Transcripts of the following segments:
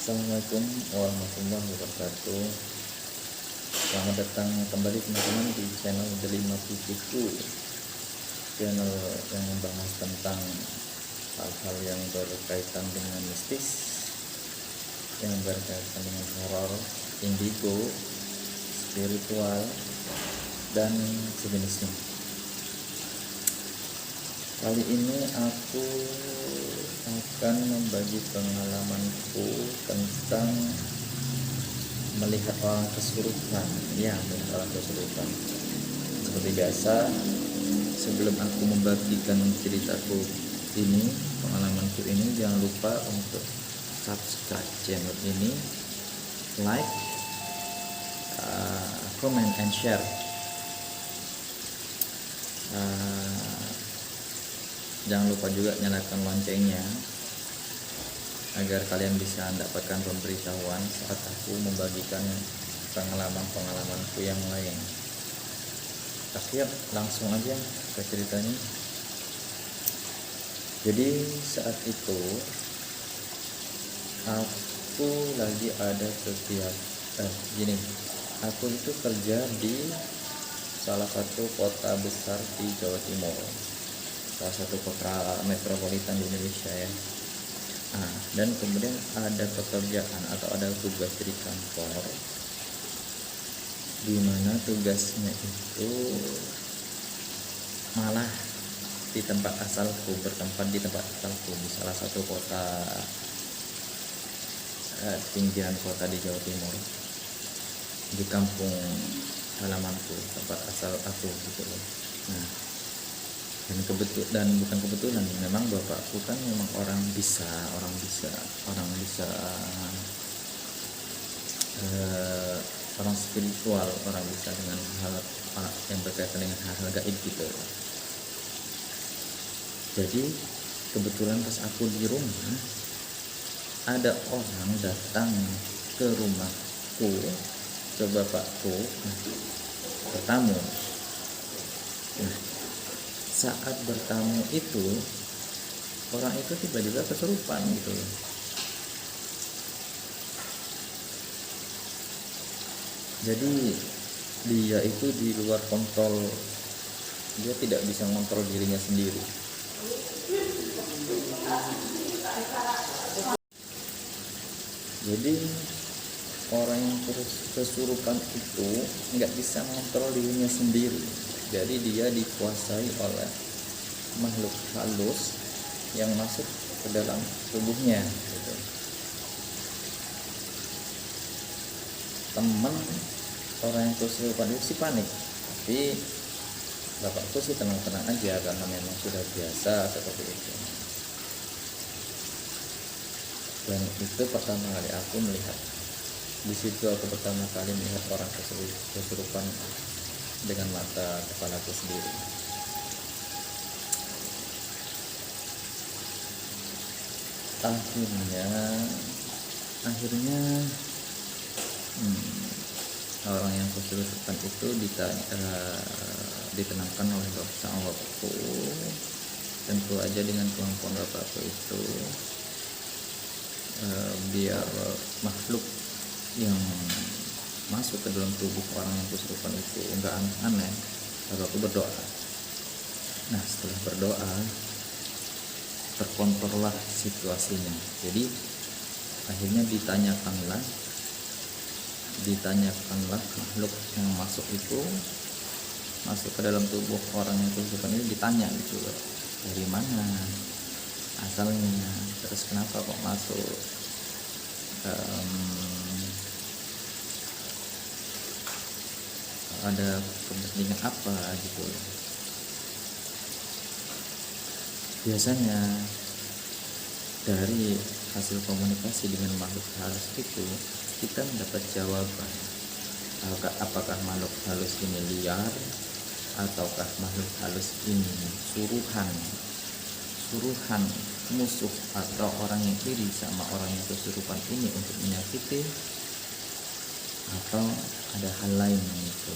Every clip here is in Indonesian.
Assalamualaikum warahmatullahi wabarakatuh. Selamat datang kembali teman-teman di channel Delima Pikiku, channel yang membahas tentang hal-hal yang berkaitan dengan mistis, yang berkaitan dengan horor, indigo, spiritual, dan sejenisnya. Kali ini aku akan membagi pengalamanku tentang melihat orang kesurupan. Ya, melihat orang kesurupan. Seperti biasa, sebelum aku membagikan ceritaku ini, pengalamanku ini, jangan lupa untuk subscribe channel ini, like, comment and share. Jangan lupa juga nyalakan loncengnya agar kalian bisa mendapatkan pemberitahuan saat aku membagikan pengalaman-pengalamanku yang lain. Tapi langsung aja ke ceritanya. Jadi saat itu aku lagi ada aku itu kerja di salah satu kota besar di Jawa Timur, salah satu kota metropolitan di Indonesia ya. Dan kemudian ada pekerjaan atau ada tugas di kantor, di mana tugasnya itu malah di tempat asalku, bertempat di tempat asalku, di salah satu kota pinggiran kota di Jawa Timur, di kampung halamanku, tempat asal aku gitu loh. Dan bukan kebetulan, memang bapakku kan memang orang spiritual, orang bisa dengan hal yang berkaitan dengan hal-hal gaib gitu. Jadi kebetulan pas aku di rumah, ada orang datang ke rumahku, ke bapakku, bertamu. Saat bertamu itu, orang itu tiba-tiba kesurupan gitu loh. Jadi dia itu di luar kontrol, dia tidak bisa mengontrol dirinya sendiri. Jadi orang yang kesurupan itu nggak bisa mengontrol dirinya sendiri. Jadi dia dikuasai oleh makhluk halus yang masuk ke dalam tubuhnya gitu. Teman orang yang kesurupan itu sih panik, tapi bapakku sih tenang-tenang aja karena memang sudah biasa seperti itu. Dan itu pertama kali aku melihat, di situ aku pertama kali melihat orang kesurupan dengan mata kepalaku sendiri. Akhirnya orang yang kesurupan itu ditenangkan oleh bapakku. Tentu aja dengan kemampuan bapakku itu, biar makhluk yang masuk ke dalam tubuh orang yang kesurupan itu enggak aneh-aneh, bapakku berdoa. Nah, setelah berdoa terkontrollah situasinya. Jadi akhirnya ditanyakanlah makhluk yang masuk ke dalam tubuh orang yang kesurupan itu, ditanya gitu loh, dari mana asalnya, terus kenapa kok masuk, ada kepentingan apa gitu. Biasanya dari hasil komunikasi dengan makhluk halus itu kita mendapat jawaban, apakah makhluk halus ini liar ataukah makhluk halus ini suruhan musuh atau orang yang iri sama orang yang kesurupan ini untuk menyakiti, atau ada hal lain gitu.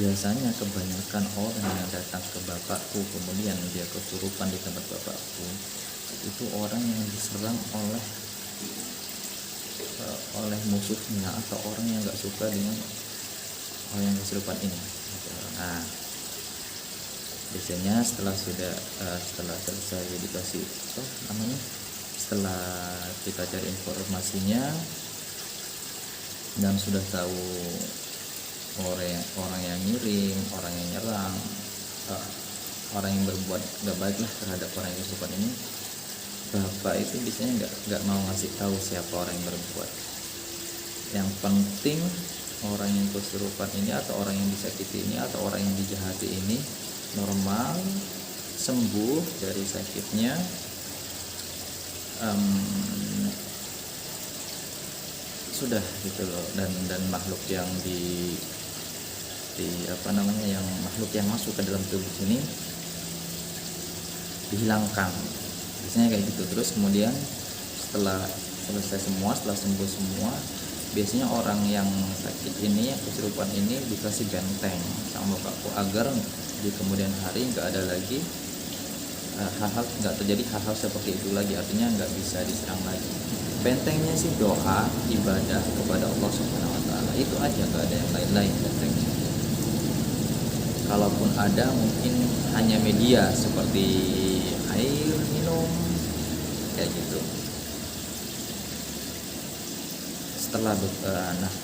Biasanya kebanyakan orang yang datang ke bapakku kemudian dia kesurupan di tempat bapakku, itu orang yang diserang oleh oleh musuhnya atau orang yang nggak suka dengan orang yang kesurupan ini. Nah, biasanya setelah selesai dikasih setelah kita cari informasinya dan sudah tahu orang yang ngirim, orang yang nyerang, orang yang berbuat nggak baik lah terhadap orang yang kesurupan ini, bapak itu biasanya nggak mau ngasih tahu siapa orang yang berbuat. Yang penting orang yang kesurupan ini atau orang yang disakiti ini atau orang yang dijahati ini normal, sembuh dari sakitnya, sudah gitu loh. Dan makhluk yang makhluk yang masuk ke dalam tubuh ini dihilangkan, biasanya kayak gitu. Terus kemudian setelah selesai semua, setelah sembuh semua, biasanya orang yang sakit ini, yang kesurupan ini dikasih benteng sama bapakku agar di kemudian hari nggak ada lagi nggak terjadi hal-hal seperti itu lagi, artinya nggak bisa diserang lagi. Bentengnya sih doa, ibadah kepada Allah Subhanahu Wa Taala, itu aja, nggak ada yang lain-lain bentengnya. Kalaupun ada mungkin hanya media seperti air minum kayak gitu. Setelah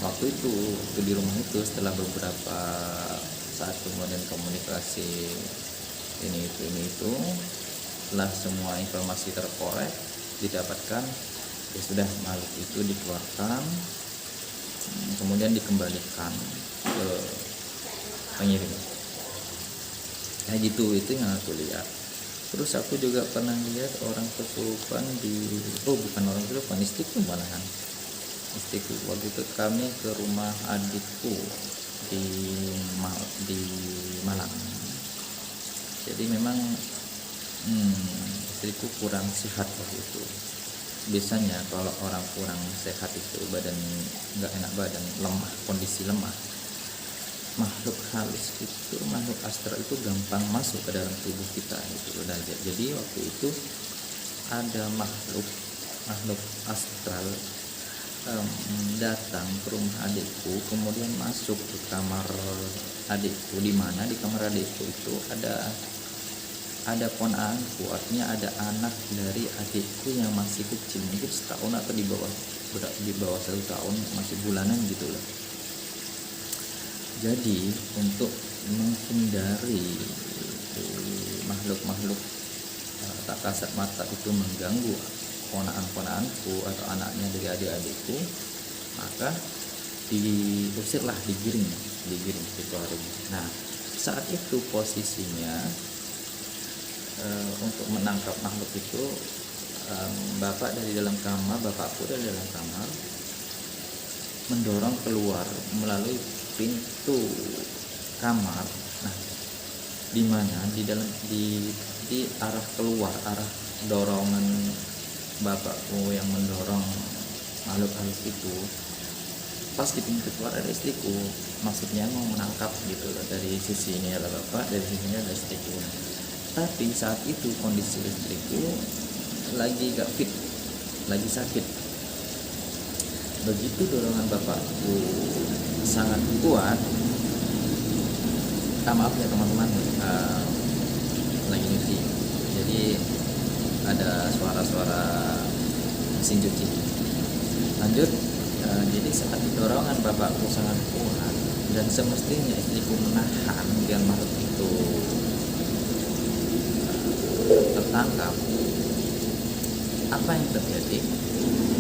waktu di rumah itu setelah beberapa saat kemudian komunikasi ini itu setelah semua informasi terkorek didapatkan, ya sudah makhluk itu dikeluarkan, kemudian dikembalikan ke pengirim. Nah gitu, itu yang aku lihat. Terus aku juga pernah lihat orang kesurupan bukan orang kesurupan, istriku malahan. Istriku waktu itu kami ke rumah adikku di Malang. Jadi memang istriku kurang sehat waktu itu. Biasanya kalau orang kurang sehat itu badan nggak enak badan, lemah, kondisi lemah. Makhluk halus itu, makhluk astral itu gampang masuk ke dalam tubuh kita itu. Jadi waktu itu ada makhluk astral datang ke rumah adikku, kemudian masuk ke kamar adikku. Di mana di kamar adikku itu ada ponaanku, artinya ada anak dari adikku yang masih kecil, mungkin setahun atau di bawah 1 tahun, masih bulanan gitu loh. Jadi untuk menghindari makhluk-makhluk tak kasat mata itu mengganggu ponaan-ponaanku atau anaknya dari adik-adikku, maka diusirlah, digiring dikeluarin. Nah saat itu posisinya untuk menangkap makhluk itu, bapakku dari dalam kamar mendorong keluar melalui pintu kamar. Nah di mana di arah keluar, arah dorongan bapakku yang mendorong makhluk halus itu, pas di pintu keluar ada istriku, maksudnya mau menangkap gitu loh. Dari sisi ini adalah bapak, dari sisinya ada istriku. Tapi saat itu kondisi istriku lagi gak fit, lagi sakit. Begitu dorongan bapakku sangat kuat, maaf ya teman-teman, lagi nyuci, jadi ada suara-suara mesin cuci. Lanjut, jadi saat dorongan bapakku sangat kuat dan semestinya istriku menahan biar makhluk itu tertangkap, apa yang terjadi?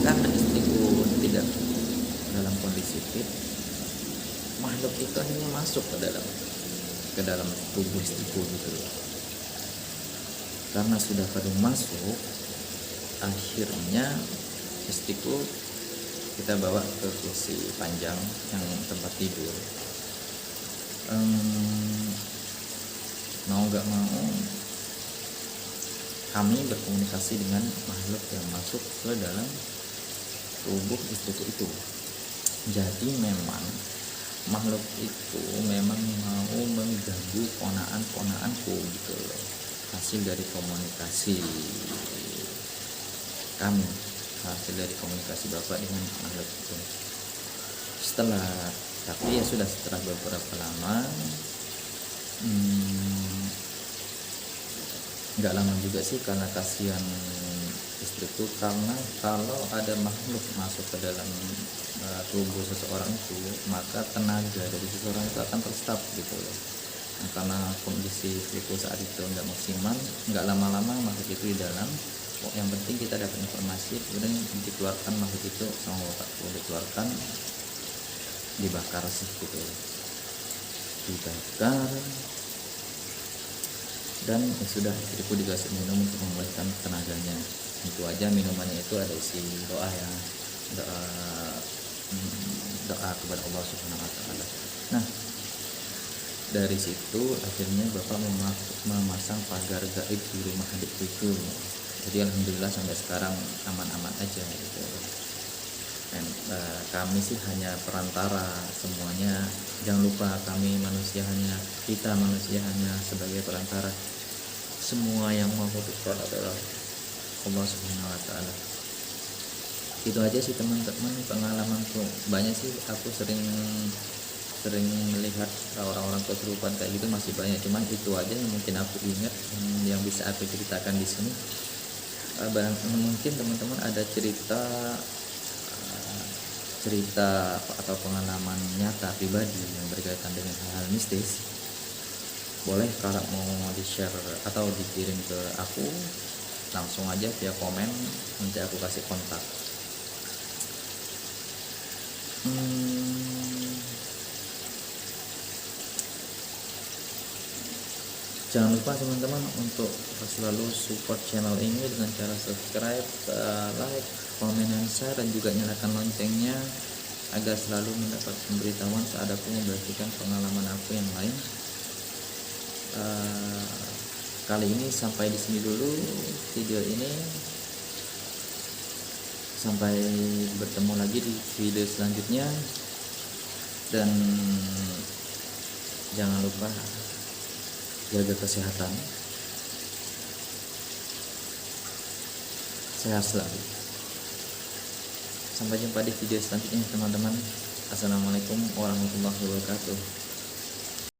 Karena istriku tidak dalam kondisi fit, makhluk itu akhirnya masuk ke dalam tubuh istriku gitu. Karena sudah kadung masuk, akhirnya istriku kita bawa ke kursi panjang yang tempat tidur. Mau gak mau kami berkomunikasi dengan makhluk yang masuk ke dalam tubuh istriku itu. Jadi memang makhluk itu memang mau mengganggu ponaan-ponaanku gitu loh. Hasil dari komunikasi kami. hasil dari komunikasi Bapak dengan makhluk itu. Tapi ya sudah, setelah beberapa lama, nggak lama juga sih, karena kasihan istriku, karena kalau ada makhluk masuk ke dalam tubuh seseorang itu, maka tenaga dari seseorang itu akan terstop gitu loh. Nah, karena kondisi istriku saat itu nggak maksimal, nggak lama-lama makhluk itu di dalam. Yang penting kita dapat informasi, kemudian dikeluarkan makhluk itu sama bapakku, dikeluarkan, dibakar sih gitu loh. Dibakar, dan ya sudah, istriku dikasih minum untuk mengembalikan tenaganya. Itu aja, minumannya itu ada isi doa ya, doa kepada Allah Subhanahu wa taala. Nah, dari situ akhirnya Bapak memasang pagar gaib di rumah adikku itu. Jadi alhamdulillah sampai sekarang aman-aman aja gitu. Dan kami sih hanya perantara semuanya. Jangan lupa kita manusia hanya sebagai perantara. Semua yang memutuskan adalah Allah Subhanahu wa taala. Itu aja sih teman-teman pengalamanku. Banyak sih, aku sering melihat orang-orang kesurupan kayak gitu, masih banyak, cuman itu aja yang mungkin aku ingat, yang bisa aku ceritakan di sini. Mungkin teman-teman ada cerita atau pengalaman nyata pribadi yang berkaitan dengan hal mistis, boleh kalau mau di-share atau dikirim ke aku langsung aja via komen, nanti aku kasih kontak. Jangan lupa teman-teman untuk selalu support channel ini dengan cara subscribe, like, komen, dan share, dan juga nyalakan loncengnya agar selalu mendapat pemberitahuan saat aku membagikan pengalaman aku yang lain. Kali ini sampai di sini dulu video ini. Sampai bertemu lagi di video selanjutnya, dan jangan lupa jaga kesehatan, sehat selalu. Sampai jumpa di video selanjutnya teman-teman. Assalamualaikum warahmatullahi wabarakatuh.